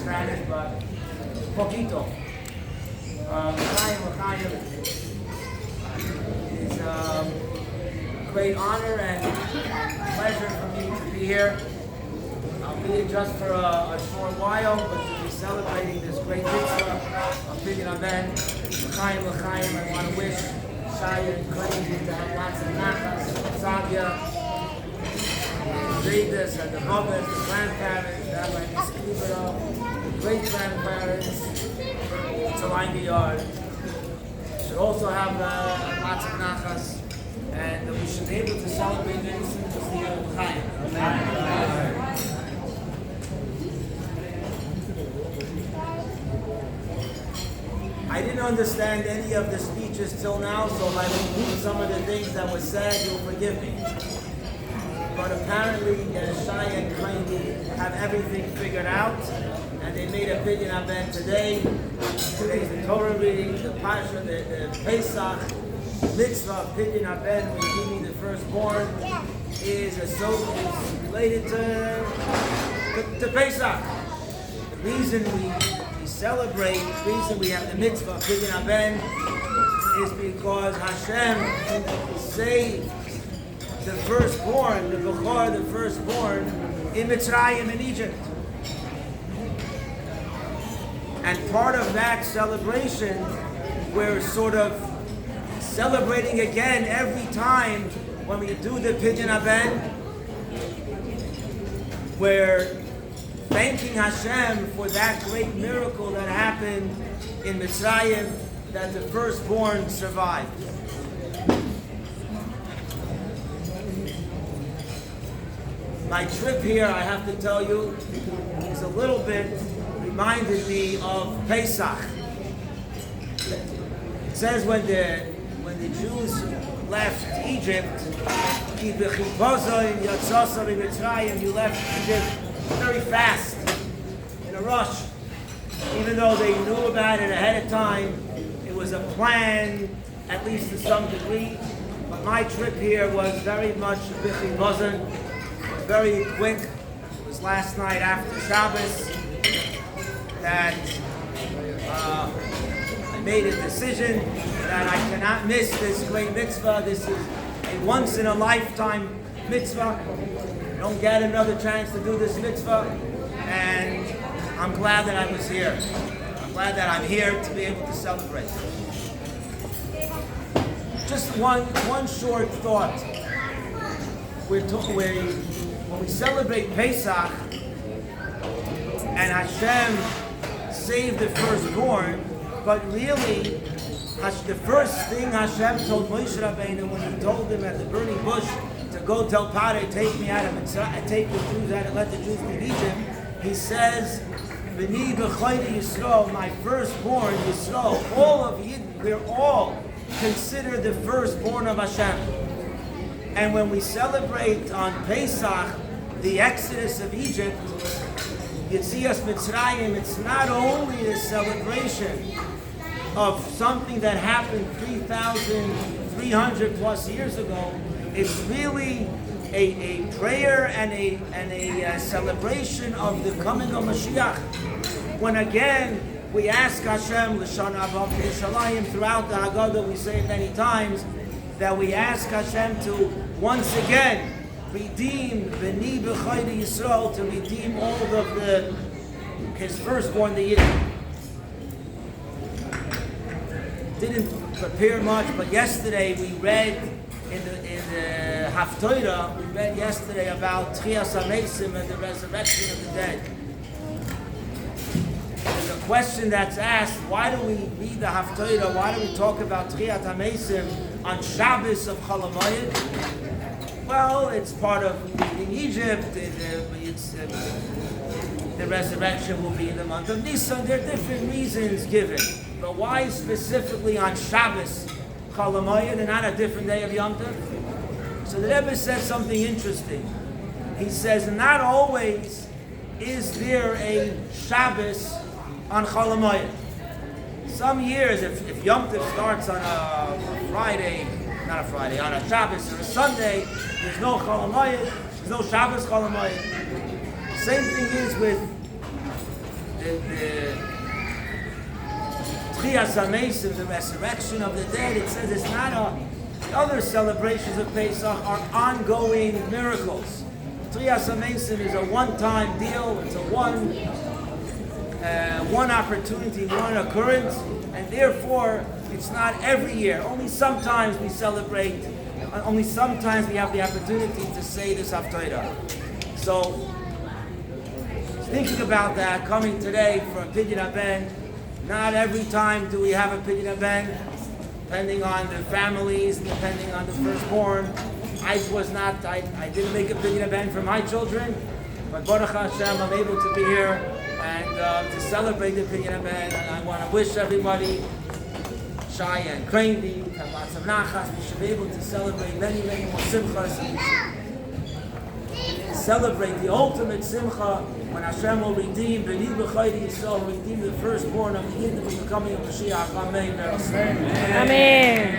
Spanish, but poquito. It's a great honor and pleasure for me to be here. I'll be here just for a short while, but to be celebrating this great mitzvah of Pidion HaBen Sadya. I want to wish Shaya and Clayton to have lots of nachas, Sadya, Vedas and the mothers, the grandparents, Rabbi Nissan, the great-grandparents, to line the yard. Should also have lots of nachas, and we should be able to celebrate the innocence of the Chaim. I didn't understand any of the speeches till now, so if I repeat some of the things that were said, you'll forgive me. But apparently, Shai and Klein have everything figured out, and they made a Pidion HaBen today. Today's the Torah reading, the Pasha, the Pesach mitzvah of Pidion HaBen, redeeming the firstborn, is related to Pesach. The reason we celebrate, the reason we have the mitzvah of Pidion HaBen is because Hashem saved the firstborn, the Bechor, the firstborn, in Mitzrayim, in Egypt. And part of that celebration, we're sort of celebrating again every time when we do the Pidion HaBen. We're thanking Hashem for that great miracle that happened in Mitzrayim, that the firstborn survived. My trip here, I have to tell you, is a little bit reminded me of Pesach. It says when the Jews left Egypt, you left Egypt very fast, in a rush. Even though they knew about it ahead of time, it was a plan, at least to some degree. But my trip here was very much very quick. It was last night after Shabbos that I made a decision that I cannot miss this great mitzvah. This is a once-in-a-lifetime mitzvah. I don't get another chance to do this mitzvah, and I'm glad that I was here. I'm glad that I'm here to be able to celebrate. Just one short thought. When we celebrate Pesach and Hashem saved the firstborn, but really, the first thing Hashem told Moshe Rabbeinu when he told him at the burning bush to go tell Pare, take me out of Mitzrayim, take the Jews out and let the Jews leave Egypt, he says, B'ni b'chaydi Yisrael, my firstborn Yisrael, all of Yidden, we're all considered the firstborn of Hashem. And when we celebrate on Pesach the exodus of Egypt, Yetzias Mitzrayim, it's not only a celebration of something that happened 3,300 plus years ago, it's really a prayer and a celebration of the coming of Mashiach. When again we ask Hashem, L'shana Haba B'Yerushalayim, throughout the Haggadah we say it many times, that we ask Hashem to once again redeem B'ni B'chaydi Yisrael, to redeem all of his firstborn, the Yidden. Didn't prepare much, but yesterday we read in the Haftorah, we read yesterday about Tchias HaMeisim and the resurrection of the dead. There's a question that's asked, why do we read the Haftorah, why do we talk about Tchias HaMeisim on Shabbos of Chol HaMoed? Well, it's part of in Egypt, the resurrection will be in the month of Nissan. There are different reasons given. But why specifically on Shabbos, Chol HaMoed, and not a different day of Yom Tov? So the Rebbe says something interesting. He says, not always is there a Shabbos on Chol HaMoed. Some years, if Yom Tov starts on a Friday, on a Shabbos or a Sunday, there's no Chol HaMoed, there's no Shabbos Chol HaMoed. Same thing is with Tchias HaMesim, the resurrection of the dead, it says it's not the other celebrations of Pesach are ongoing miracles. Tchias HaMesim is a one-time deal. It's a one opportunity, one occurrence, and therefore it's not every year. Only sometimes we celebrate. Only sometimes we have the opportunity to say this Haftarah. So, thinking about that, coming today for a Pidion HaBen, not every time do we have a Pidion HaBen, depending on the families, depending on the firstborn. I didn't make a Pidion HaBen for my children, but Baruch Hashem, I'm able to be here and to celebrate the Pidion HaBen, and I want to wish everybody Shaya and Crandy, have lots of nachas. We should be able to celebrate many, many more simchas, and we should celebrate the ultimate simcha when Hashem will redeem the firstborn of the Yidden with the coming of Mashiach. Amen. Amen.